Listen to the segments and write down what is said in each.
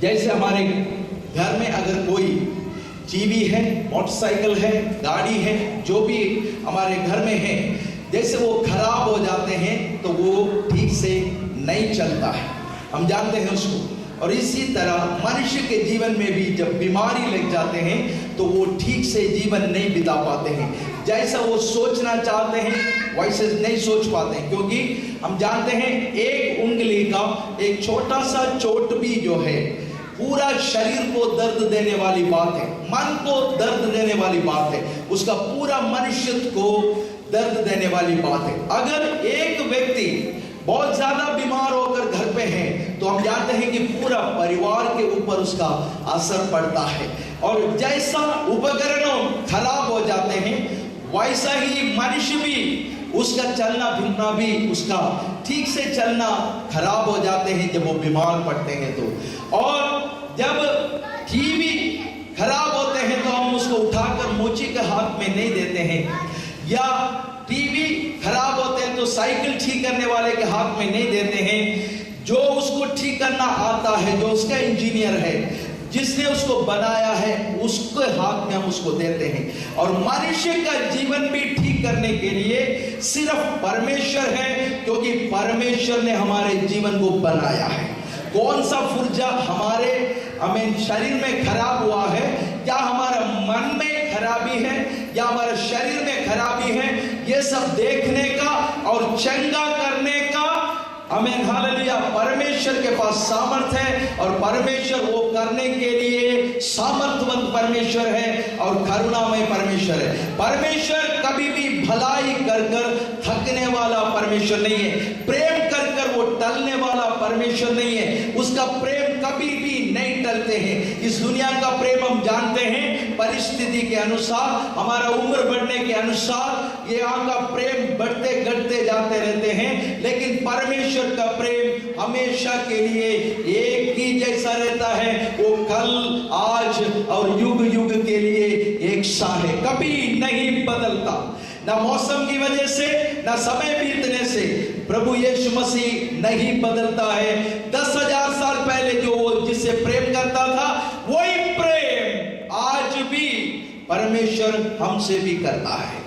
जैसे हमारे घर में अगर कोई टीवी है, मोटरसाइकिल है, गाड़ी है, जो भी हमारे घर में है, जैसे वो खराब हो जाते हैं तो वो ठीक से नहीं चलता है, हम जानते हैं उसको। और इसी तरह मनुष्य के जीवन में भी जब बीमारी लग जाते हैं तो वो ठीक से जीवन नहीं बिता पाते हैं। जैसा वो सोचना चाहते हैं वैसे नहीं सोच पाते हैं, क्योंकि हम जानते हैं एक उंगली का एक छोटा सा चोट भी जो है पूरा शरीर को दर्द देने वाली बात है, मन को दर्द देने वाली बात है, उसका पूरा मनुष्यत्व को दर्द देने वाली बात है। अगर एक व्यक्ति बहुत ज्यादा बीमार होकर घर पे है तो हम जानते हैं कि पूरा परिवार के ऊपर उसका असर पड़ता है। और जैसा उपकरणों खराब हो जाते हैं वैसा ही मनुष्य भी, उसका चलना फिरना भी, उसका ठीक से चलना खराब हो जाते हैं जब वो बीमार पड़ते हैं तो। और जब टीवी खराब होते हैं तो हम उसको उठाकर मोची के हाथ में नहीं देते हैं, या टीवी खराब होते हैं तो साइकिल ठीक करने वाले के हाथ में नहीं देते हैं। जो उसको ठीक करना आता है, जो उसका इंजीनियर है, जिसने उसको बनाया है, उसके हाथ में हम उसको देते हैं। और मनुष्य का जीवन भी ठीक करने के लिए सिर्फ परमेश्वर है, क्योंकि परमेश्वर ने हमारे जीवन को बनाया है। कौन सा पुर्जा हमारे शरीर में खराब हुआ है, क्या हमारा मन में खराबी है या हमारे शरीर में खराबी है, ये सब देखने का और चंगा करने का आमीन हालेलुया परमेश्वर के पास सामर्थ है। और परमेश्वर वो करने के लिए सामर्थवंत परमेश्वर है और करुणामय परमेश्वर है। परमेश्वर कभी भी भलाई कर कर थकने वाला परमेश्वर नहीं है, प्रेम कर कर वो टलने वाला परमेश्वर नहीं है। उसका प्रेम कभी भी नहीं टलते हैं। इस दुनिया का प्रेम हम जानते हैं, परिस्थिति के अनुसार, हमारा उम्र बढ़ने के अनुसार ये यहाँ का प्रेम बढ़ते घटते जाते रहते हैं, लेकिन परमेश्वर का प्रेम हमेशा के लिए एक ही जैसा रहता है। वो कल, आज और युग युग के लिए एक सा है, कभी नहीं बदलता, ना मौसम की वजह से, ना समय बीतने से प्रभु यीशु मसीह नहीं बदलता है। 10,000 साल पहले जो वो जिससे प्रेम करता था, वही प्रेम आज भी परमेश्वर हमसे भी करता है,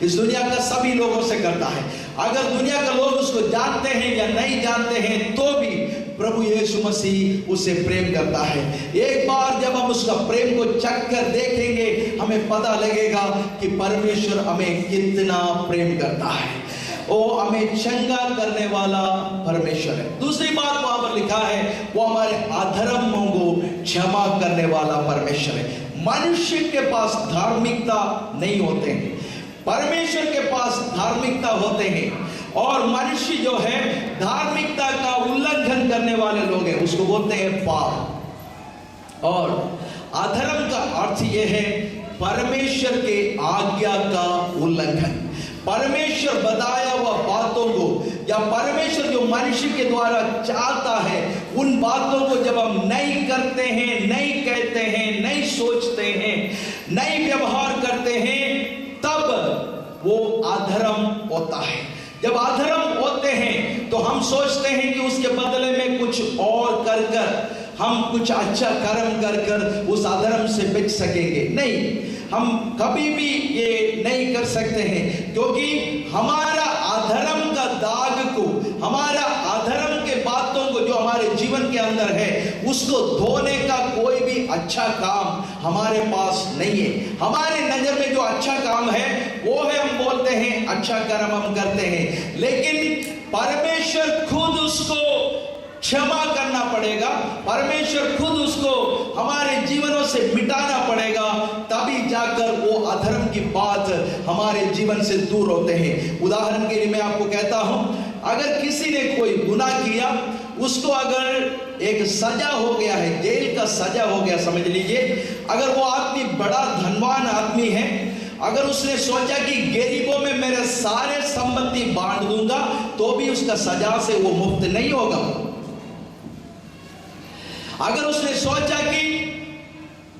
इस दुनिया का सभी लोगों से करता है। अगर दुनिया के लोग उसको जानते हैं या नहीं जानते हैं तो भी प्रभु यीशु मसीह उससे प्रेम करता है। एक बार जब हम उसका प्रेम को चख कर देखेंगे, हमें पता लगेगा कि परमेश्वर हमें कितना प्रेम करता है। वो हमें चंगा करने वाला परमेश्वर है। दूसरी बात वहां पर लिखा है, वो हमारे अधर्मों को क्षमा करने वाला परमेश्वर है। मनुष्य के पास धार्मिकता नहीं होते हैं, परमेश्वर के पास धार्मिकता होते हैं। और मनुष्य जो है धार्मिकता का उल्लंघन करने वाले लोग हैं, उसको बोलते हैं पाप। और अधर्म का अर्थ यह है परमेश्वर के आज्ञा का उल्लंघन। परमेश्वर बताया हुआ बातों को या परमेश्वर जो मनुष्य के द्वारा चाहता है, उन बातों को जब हम नहीं करते हैं, नहीं कहते हैं, नहीं सोचते हैं, नहीं व्यवहार करते हैं, तब वो अधर्म होता है। जब अधर्म होते हैं तो हम सोचते हैं कि उसके बदले में कुछ और कर कर हम कुछ अच्छा कर्म कर कर उस अधर्म से बच सकेंगे। नहीं, हम कभी भी ये नहीं कर सकते हैं, क्योंकि हमारा अधर्म का दाग को, हमारा अधर्म के बातों को जो हमारे जीवन के अंदर है, उसको धोने का कोई भी अच्छा काम हमारे पास नहीं है। हमारे नजर में जो अच्छा काम है वो है, हम बोलते हैं अच्छा कर्म हम करते हैं, लेकिन परमेश्वर खुद उसको क्षमा करना पड़ेगा, परमेश्वर खुद उसको हमारे जीवनों से मिटाना पड़ेगा, तभी जाकर वो अधर्म की बात हमारे जीवन से दूर होते हैं। उदाहरण के लिए मैं आपको कहता हूं, अगर किसी ने कोई गुनाह किया, उसको अगर एक सजा हो गया है, जेल का सजा हो गया समझ लीजिए, अगर वो आदमी बड़ा धनवान आदमी है, अगर उसने सोचा कि गरीबों में मेरे सारे संपत्ति बांट दूंगा, तो भी उसका सजा से वो मुक्त नहीं होगा। अगर उसने सोचा कि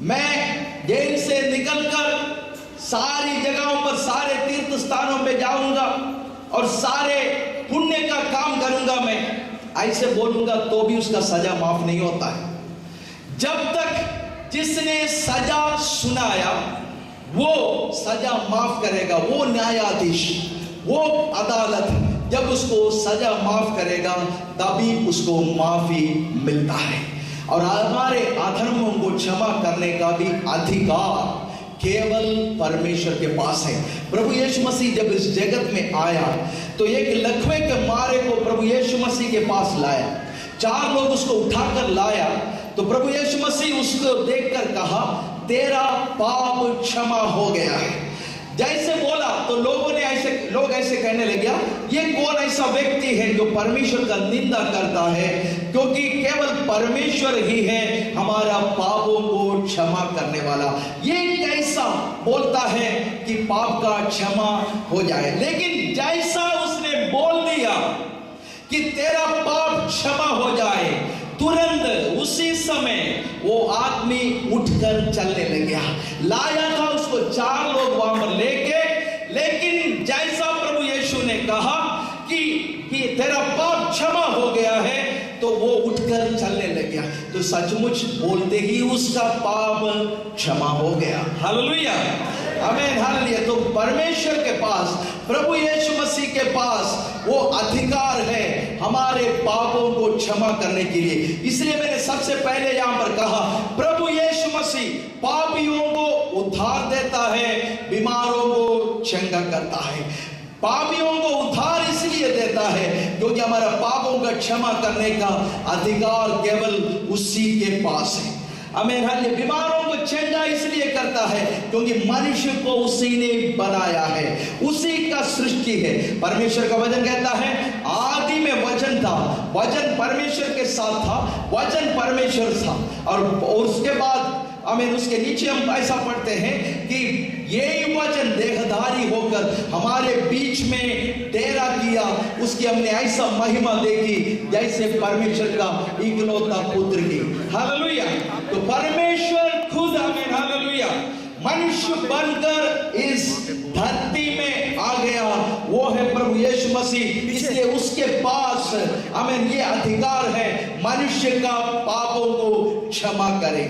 मैं जेल से निकलकर सारी जगहों पर, सारे तीर्थ स्थानों पे जाऊंगा और सारे पुण्य का काम करूंगा, मैं ऐसे बोलूंगा, तो भी उसका सजा माफ नहीं होता है। जब तक जिसने सजा सुनाया वो सजा माफ करेगा, वो न्यायाधीश, वो अदालत जब उसको सजा माफ करेगा तभी उसको माफी मिलता है। और हमारे अधर्मों को क्षमा करने का भी अधिकार केवल परमेश्वर के पास है। प्रभु यीशु मसीह जब इस जगत में आया तो एक लकवे के मारे को प्रभु यीशु मसीह के पास लाया, 4 लोग उसको उठाकर लाया, तो प्रभु यीशु मसीह उसको देखकर कहा तेरा पाप क्षमा हो गया है। जैसे बोला तो लोग ऐसे कहने लगे ये कौन ऐसा व्यक्ति है जो परमेश्वर का निंदा करता है, क्योंकि केवल परमेश्वर ही है हमारा पापों को क्षमा करने वाला। ये कैसा बोलता है कि पाप का क्षमा हो जाए। लेकिन जैसा उसने बोल दिया कि तेरा पाप क्षमा हो जाए, तुरंत उसी समय वो आदमी उठकर चलने लग गया। लाया था उसको 4 लोग वहां पर लेके, लेकिन जैसा प्रभु यीशु ने कहा कि तेरा पाप क्षमा हो गया है तो वो उठकर चलने लग गया। तो सचमुच बोलते ही उसका पाप क्षमा हो गया। हालेलुया, आमीन, हालेलुया। तो परमेश्वर के पास, प्रभु यीशु मसीह के पास वो अधिकार है हमारे पापों को क्षमा करने के लिए। इसलिए मैंने सबसे पहले यहां पर कहा प्रभु यीशु मसीह पापियों को उद्धार देता है, बीमारों को चंगा करता है। पापियों को उद्धार इसलिए देता है क्योंकि हमारा पापों का क्षमा करने का अधिकार केवल उसी के पास है। आमीन, हालेलुया। बीमारों को चंगा इसलिए करता है क्योंकि मनुष्य को उसी ने बनाया है, उसी का सृष्टि है। परमेश्वर का वचन कहता है आदि में वचन था, वचन परमेश्वर के साथ था, वचन परमेश्वर था। और उसके बाद आमीन, उसके नीचे हम ऐसा पढ़ते हैं कि यही वचन देहधारी होकर हमारे बीच में डेरा किया, उसकी हमने ऐसा महिमा देखी जैसे परमेश्वर का इकलौता पुत्र की। हालेलुया। तो परमेश्वर खुद, आमीन, हालेलुया, मनुष्य बनकर इस धरती में आ गया, वो है प्रभु यीशु मसीह। इसलिए उसके पास आमीन ये अधिकार है मनुष्य का पापों को क्षमा करे।